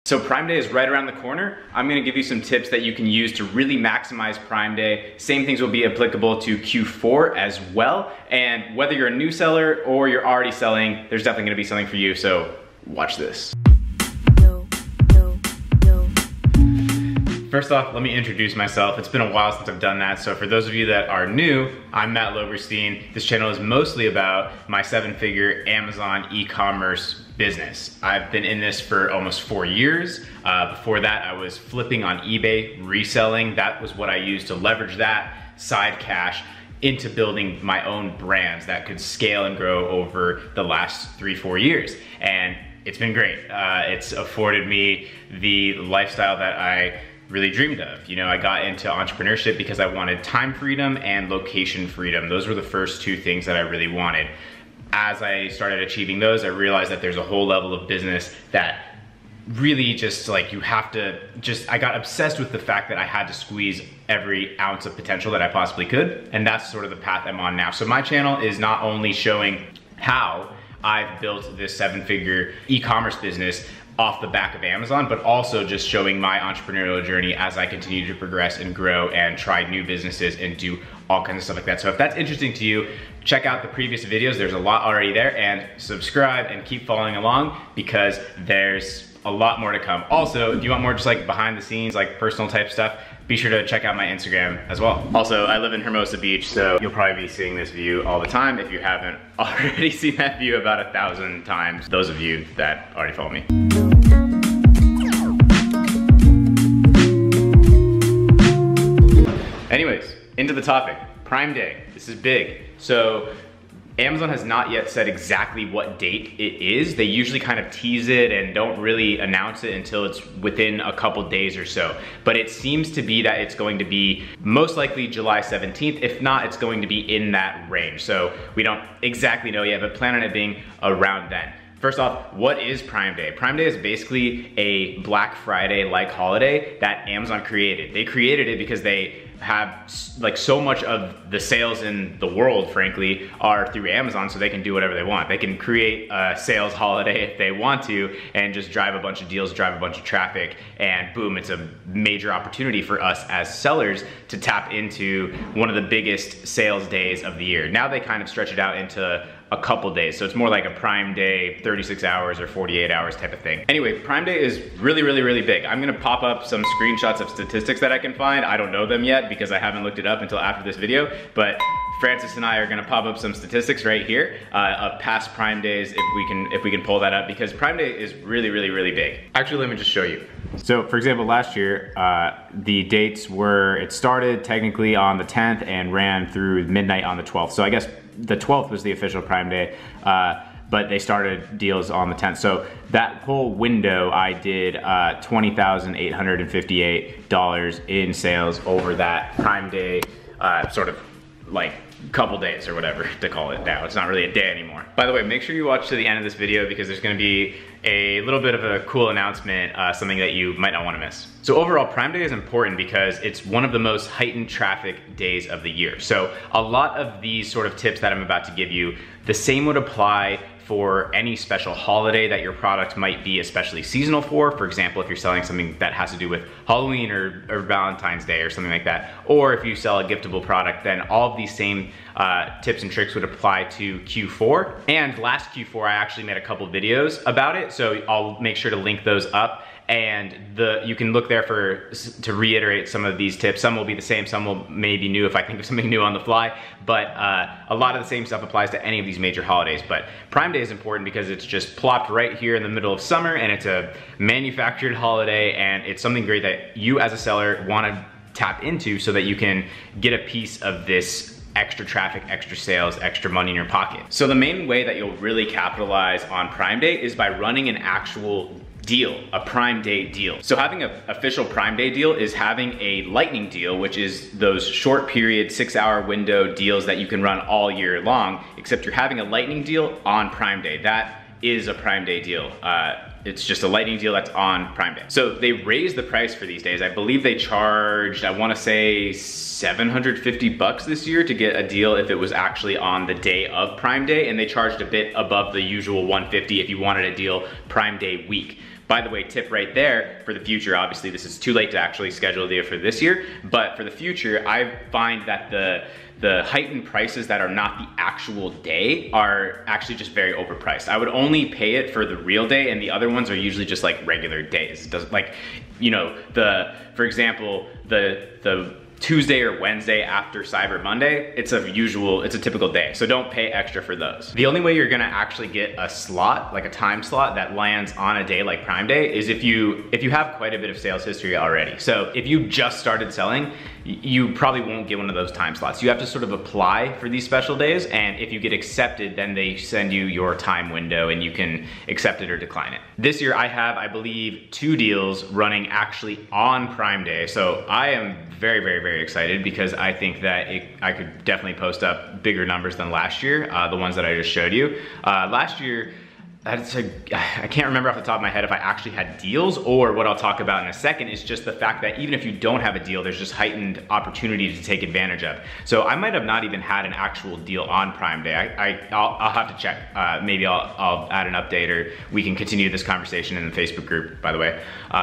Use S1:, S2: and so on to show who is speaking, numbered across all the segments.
S1: So Prime Day is right around the corner. I'm gonna give you some tips that you can use to really maximize Prime Day. Same things will be applicable to Q4 as well. And whether you're a new seller or you're already selling, there's definitely gonna be something for you, so watch this. First off, let me introduce myself. It's been a while since I've done that, so for those of you that are new, I'm Matt Loberstein. This channel is mostly about my 7-figure Amazon e-commerce business. I've been in this for almost 4 years. Before that, I was flipping on eBay, reselling. That was what I used to leverage that side cash into building my own brands that could scale and grow over the last 3-4 years. And it's been great. It's afforded me the lifestyle that I really dreamed of. You know, I got into entrepreneurship because I wanted time freedom and location freedom. Those were the first two things that I really wanted. As I started achieving those, I realized that there's a whole level of business that really just like you have to I got obsessed with the fact that I had to squeeze every ounce of potential that I possibly could. And that's sort of the path I'm on now. So my channel is not only showing how I've built this 7-figure e-commerce business off the back of Amazon, but also just showing my entrepreneurial journey as I continue to progress and grow and try new businesses and do all kinds of stuff like that. So if that's interesting to you, check out the previous videos. There's a lot already there, and subscribe and keep following along because there's a lot more to come. Also, if you want more just like behind the scenes, like personal type stuff, be sure to check out my Instagram as well. Also, I live in Hermosa Beach, so you'll probably be seeing this view all the time if you haven't already seen that view about 1,000 times, those of you that already follow me. Anyways, into the topic, Prime Day. This is big. So Amazon has not yet said exactly what date it is. They usually kind of tease it and don't really announce it until it's within a couple days or so. But it seems to be that it's going to be most likely July 17th. If not, it's going to be in that range. So we don't exactly know yet, but plan on it being around then. First off, what is Prime Day? Prime Day is basically a Black Friday-like holiday that Amazon created. They created it because they have like so much of the sales in the world, frankly, are through Amazon, so they can do whatever they want. They can create a sales holiday if they want to and just drive a bunch of deals, drive a bunch of traffic, and boom, it's a major opportunity for us as sellers to tap into one of the biggest sales days of the year. Now they kind of stretch it out into a couple days, so it's more like a Prime Day, 36 hours or 48 hours type of thing. Anyway, Prime Day is really, really, really big. I'm gonna pop up some screenshots of statistics that I can find. I don't know them yet because I haven't looked it up until after this video, but Francis and I are gonna pop up some statistics right here of past Prime Days if we can pull that up, because Prime Day is really, really, really big. Actually, let me just show you. So for example, last year, the dates were, it started technically on the 10th and ran through midnight on the 12th. So I guess the 12th was the official Prime Day, but they started deals on the 10th. So that whole window, I did $20,858 in sales over that Prime Day sort of like couple days or whatever to call it now. It's not really a day anymore. By the way, make sure you watch to the end of this video because there's gonna be a little bit of a cool announcement, something that you might not wanna miss. So overall, Prime Day is important because it's one of the most heightened traffic days of the year. So a lot of these sort of tips that I'm about to give you, the same would apply for any special holiday that your product might be especially seasonal for. For example, if you're selling something that has to do with Halloween or Valentine's Day or something like that, or if you sell a giftable product, then all of these same tips and tricks would apply to Q4. And last Q4, I actually made a couple videos about it, so I'll make sure to link those up. And you can look there to reiterate some of these tips. Some will be the same, some will maybe new if I think of something new on the fly, but a lot of the same stuff applies to any of these major holidays. But Prime Day is important because it's just plopped right here in the middle of summer, and it's a manufactured holiday, and it's something great that you as a seller wanna tap into so that you can get a piece of this extra traffic, extra sales, extra money in your pocket. So the main way that you'll really capitalize on Prime Day is by running an actual deal, a Prime Day deal. So having an official Prime Day deal is having a lightning deal, which is those short period 6-hour window deals that you can run all year long, except you're having a lightning deal on Prime Day. That is a Prime Day deal. It's just a lightning deal that's on Prime Day. So they raised the price for these days. I believe they charged, I wanna say $750 this year to get a deal if it was actually on the day of Prime Day, and they charged a bit above the usual $150 if you wanted a deal Prime Day week. By the way, tip right there for the future, obviously this is too late to actually schedule a deal for this year, but for the future, I find that the heightened prices that are not the actual day are actually just very overpriced. I would only pay it for the real day, and the other ones are usually just like regular days. It doesn't, like, you know, for example, the Tuesday or Wednesday after Cyber Monday, it's a typical day, so don't pay extra for those. The only way you're gonna actually get a slot, like a time slot that lands on a day like Prime Day, is if you have quite a bit of sales history already. So if you just started selling, you probably won't get one of those time slots. You have to sort of apply for these special days, and if you get accepted, then they send you your time window and you can accept it or decline it. This year I have, I believe, 2 deals running actually on Prime Day, so I am very, very, very excited because I think that I could definitely post up bigger numbers than last year, the ones that I just showed you. Last year, I can't remember off the top of my head if I actually had deals, or what I'll talk about in a second is just the fact that even if you don't have a deal, there's just heightened opportunity to take advantage of. So I might have not even had an actual deal on Prime Day. I'll have to check. Maybe I'll add an update, or we can continue this conversation in the Facebook group, by the way,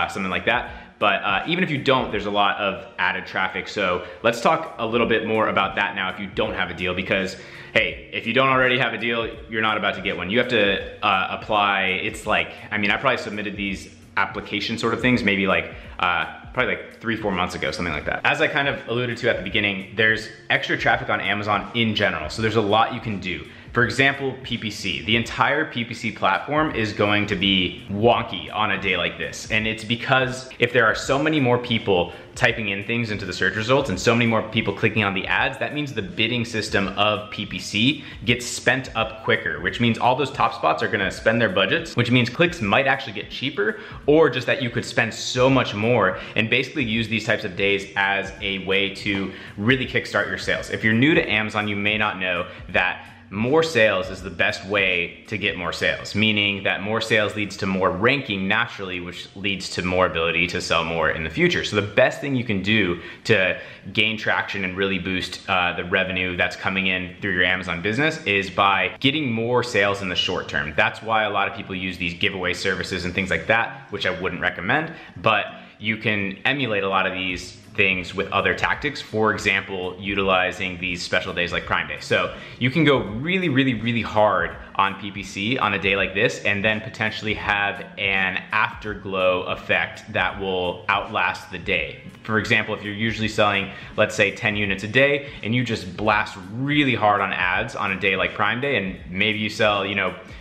S1: something like that. But even if you don't, there's a lot of added traffic. So let's talk a little bit more about that now if you don't have a deal, because hey, if you don't already have a deal, you're not about to get one. You have to apply. It's like, I mean, I probably submitted these application sort of things maybe like probably like 3-4 months ago, something like that. As I kind of alluded to at the beginning, there's extra traffic on Amazon in general. So there's a lot you can do. For example, PPC. The entire PPC platform is going to be wonky on a day like this. And it's because if there are so many more people typing in things into the search results and so many more people clicking on the ads, that means the bidding system of PPC gets spent up quicker, which means all those top spots are gonna spend their budgets, which means clicks might actually get cheaper, or just that you could spend so much more and basically use these types of days as a way to really kickstart your sales. If you're new to Amazon, you may not know that more sales is the best way to get more sales, meaning that more sales leads to more ranking naturally, which leads to more ability to sell more in the future. So the best thing you can do to gain traction and really boost the revenue that's coming in through your Amazon business is by getting more sales in the short term. That's why a lot of people use these giveaway services and things like that, which I wouldn't recommend, but you can emulate a lot of these things with other tactics. For example, utilizing these special days like Prime Day. So you can go really, really, really hard on PPC on a day like this, and then potentially have an afterglow effect that will outlast the day. For example, if you're usually selling, let's say 10 units a day, and you just blast really hard on ads on a day like Prime Day, and maybe you sell,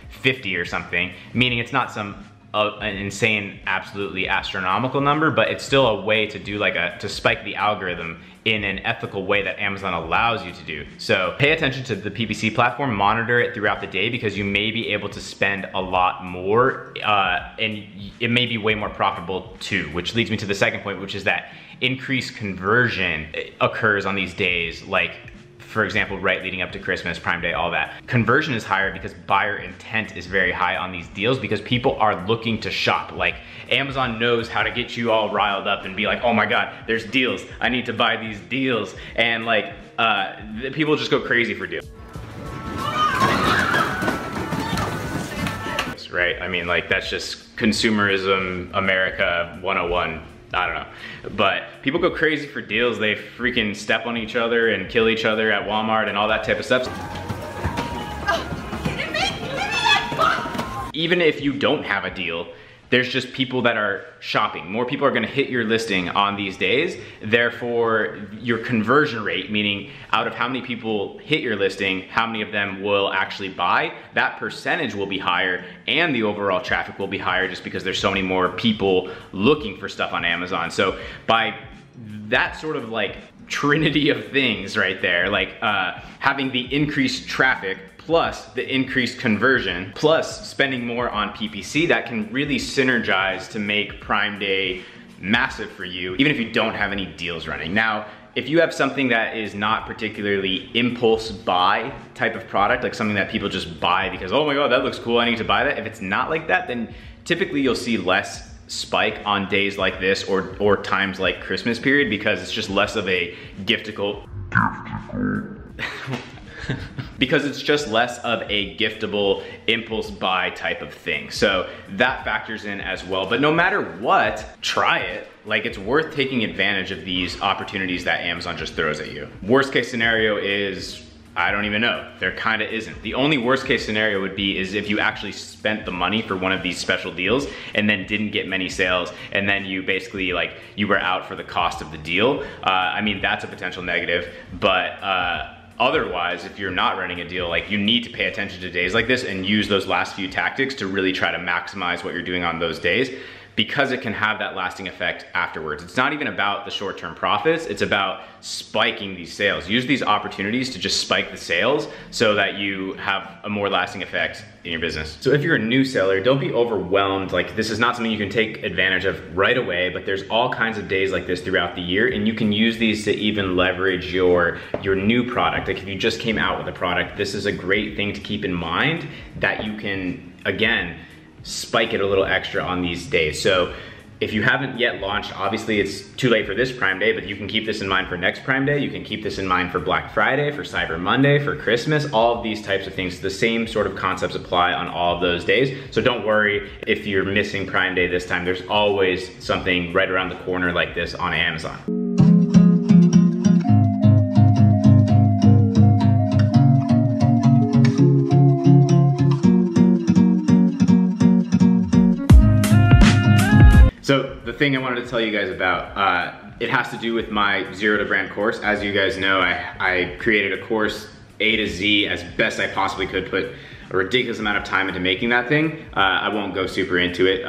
S1: 50 or something, meaning it's not some an insane, absolutely astronomical number, but it's still a way to do to spike the algorithm in an ethical way that Amazon allows you to do. So pay attention to the PPC platform, monitor it throughout the day, because you may be able to spend a lot more and it may be way more profitable too, which leads me to the second point, which is that increased conversion occurs on these days, like for example, right leading up to Christmas, Prime Day, all that. Conversion is higher because buyer intent is very high on these deals, because people are looking to shop. Like Amazon knows how to get you all riled up and be like, oh my God, there's deals. I need to buy these deals. And like, people just go crazy for deals. Right? I mean, like that's just consumerism, America 101. I don't know, but people go crazy for deals. They freaking step on each other and kill each other at Walmart and all that type of stuff. Even if you don't have a deal, there's just people that are shopping. More people are gonna hit your listing on these days. Therefore, your conversion rate, meaning out of how many people hit your listing, how many of them will actually buy, that percentage will be higher, and the overall traffic will be higher just because there's so many more people looking for stuff on Amazon. So by that sort of like trinity of things right there, like having the increased traffic plus the increased conversion, plus spending more on PPC, that can really synergize to make Prime Day massive for you, even if you don't have any deals running. Now, if you have something that is not particularly impulse buy type of product, like something that people just buy because, oh my God, that looks cool, I need to buy that. If it's not like that, then typically you'll see less spike on days like this or times like Christmas period, because it's just less of a giftical because it's just less of a giftable impulse buy type of thing. So that factors in as well. But no matter what, try it. Like, it's worth taking advantage of these opportunities that Amazon just throws at you. Worst case scenario is, I don't even know. There kind of isn't. The only worst case scenario would be is if you actually spent the money for one of these special deals and then didn't get many sales, and then you basically, like, you were out for the cost of the deal. I mean, that's a potential negative, but otherwise, if you're not running a deal, like, you need to pay attention to days like this and use those last few tactics to really try to maximize what you're doing on those days, because it can have that lasting effect afterwards. It's not even about the short-term profits, it's about spiking these sales. Use these opportunities to just spike the sales so that you have a more lasting effect in your business. So if you're a new seller, don't be overwhelmed. Like, this is not something you can take advantage of right away, but there's all kinds of days like this throughout the year, and you can use these to even leverage your new product. Like, if you just came out with a product, this is a great thing to keep in mind, that you can, again, spike it a little extra on these days. So if you haven't yet launched, obviously it's too late for this Prime Day, but you can keep this in mind for next Prime Day. You can keep this in mind for Black Friday, for Cyber Monday, for Christmas, all of these types of things. The same sort of concepts apply on all of those days. So don't worry if you're missing Prime Day this time. There's always something right around the corner like this on Amazon. So the thing I wanted to tell you guys about, it has to do with my Zero to Brand course. As you guys know, I created a course A to Z as best I possibly could, put a ridiculous amount of time into making that thing. I won't go super into it.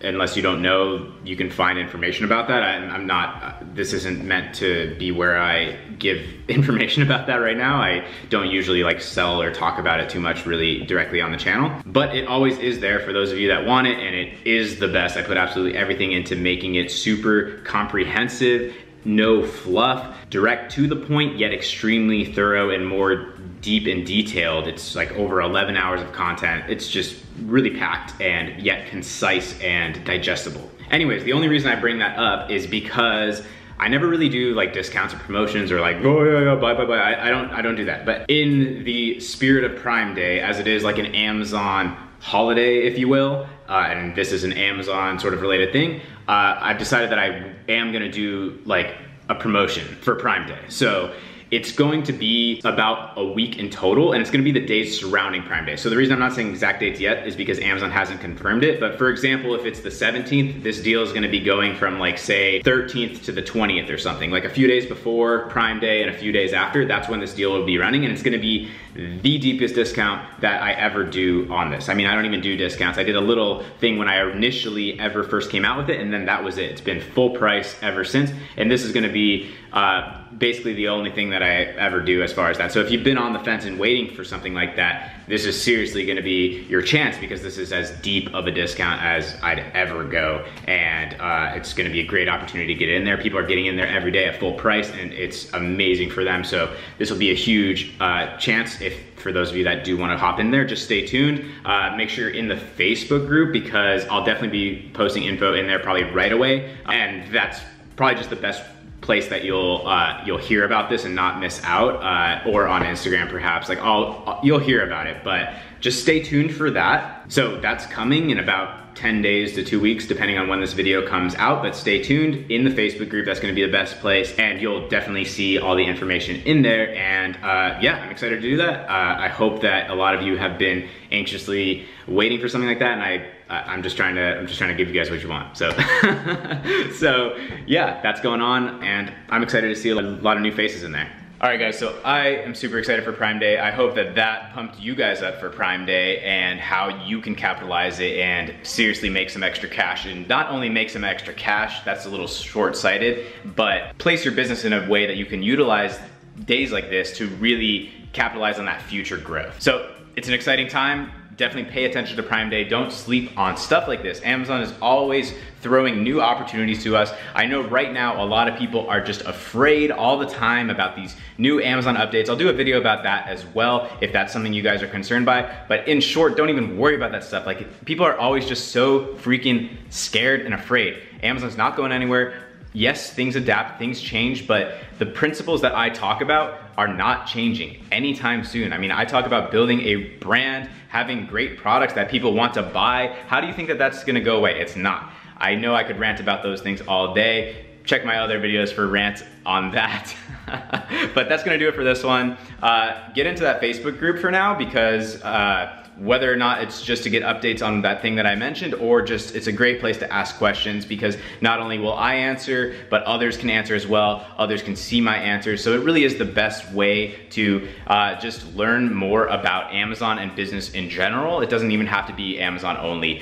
S1: Unless you don't know, you can find information about that. I'm not, this isn't meant to be where I give information about that right now. I don't usually like sell or talk about it too much really directly on the channel, but it always is there for those of you that want it, and it is the best. I put absolutely everything into making it super comprehensive, no fluff, direct to the point, yet extremely thorough and more deep and detailed. It's like over 11 hours of content. It's just really packed and yet concise and digestible. Anyways, the only reason I bring that up is because I never really do like discounts or promotions or like, oh yeah, buy. I don't do that. But in the spirit of Prime Day, as it is like an Amazon holiday, if you will, and this is an Amazon sort of related thing, I've decided that I am gonna do like a promotion for Prime Day. So it's going to be about a week in total, and it's gonna be the days surrounding Prime Day. So the reason I'm not saying exact dates yet is because Amazon hasn't confirmed it, but for example, if it's the 17th, this deal is gonna be going from like say 13th to the 20th or something, like a few days before Prime Day and a few days after, that's when this deal will be running, and it's gonna be the deepest discount that I ever do on this. I mean, I don't even do discounts. I did a little thing when I initially ever first came out with it, and then that was it. It's been full price ever since, and this is gonna be basically the only thing that I ever do as far as that. So if you've been on the fence and waiting for something like that, this is seriously gonna be your chance, because this is as deep of a discount as I'd ever go. And it's gonna be a great opportunity to get in there. People are getting in there every day at full price, and it's amazing for them. So this will be a huge chance for those of you that do wanna hop in there. Just stay tuned. Make sure you're in the Facebook group, because I'll definitely be posting info in there probably right away. And that's probably just the best place that you'll hear about this and not miss out, or on Instagram perhaps. Like you'll hear about it, but just stay tuned for that. So that's coming in about 10 days to 2 weeks, depending on when this video comes out, but stay tuned in the Facebook group. That's gonna be the best place, and you'll definitely see all the information in there. And yeah, I'm excited to do that. I hope that a lot of you have been anxiously waiting for something like that, and I'm just trying to give you guys what you want. So, so yeah, that's going on, and I'm excited to see a lot of new faces in there. All right guys, so I am super excited for Prime Day. I hope that that pumped you guys up for Prime Day and how you can capitalize it and seriously make some extra cash. And not only make some extra cash, that's a little short-sighted, but place your business in a way that you can utilize days like this to really capitalize on that future growth. So it's an exciting time. Definitely pay attention to Prime Day. Don't sleep on stuff like this. Amazon is always throwing new opportunities to us. I know right now a lot of people are just afraid all the time about these new Amazon updates. I'll do a video about that as well if that's something you guys are concerned by. But in short, don't even worry about that stuff. Like, people are always just so freaking scared and afraid. Amazon's not going anywhere. Yes, things adapt, things change, but the principles that I talk about are not changing anytime soon. I mean, I talk about building a brand, having great products that people want to buy. How do you think that that's gonna go away? It's not. I know I could rant about those things all day. Check my other videos for rants on that. But that's gonna do it for this one. Get into that Facebook group for now, because whether or not it's just to get updates on that thing that I mentioned, or just it's a great place to ask questions, because not only will I answer, but others can answer as well. Others can see my answers. So it really is the best way to just learn more about Amazon and business in general. It doesn't even have to be Amazon only.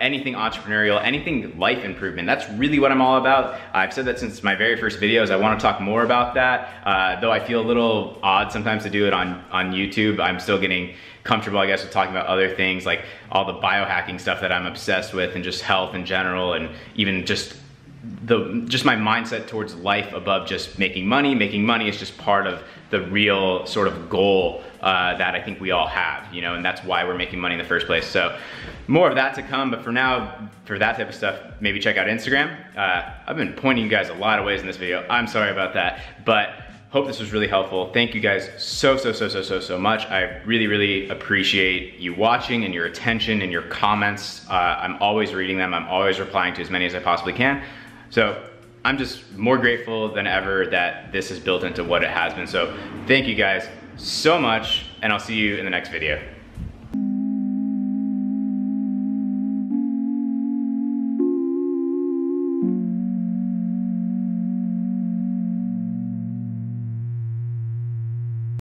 S1: Anything entrepreneurial, anything life improvement, that's really what I'm all about. I've said that since my very first videos. I want to talk more about that, though I feel a little odd sometimes to do it on YouTube. I'm still getting comfortable, I guess, with talking about other things like all the biohacking stuff that I'm obsessed with, and just health in general, and even just my mindset towards life above just making money. Making money is just part of the real sort of goal that I think we all have, you know, and that's why we're making money in the first place. So more of that to come, but for now, for that type of stuff, maybe check out Instagram. I've been pointing you guys a lot of ways in this video. I'm sorry about that, but hope this was really helpful. Thank you guys so much. I really appreciate you watching and your attention and your comments. I'm always reading them. I'm always replying to as many as I possibly can. So I'm just more grateful than ever that this is built into what it has been. So thank you guys so much, and I'll see you in the next video.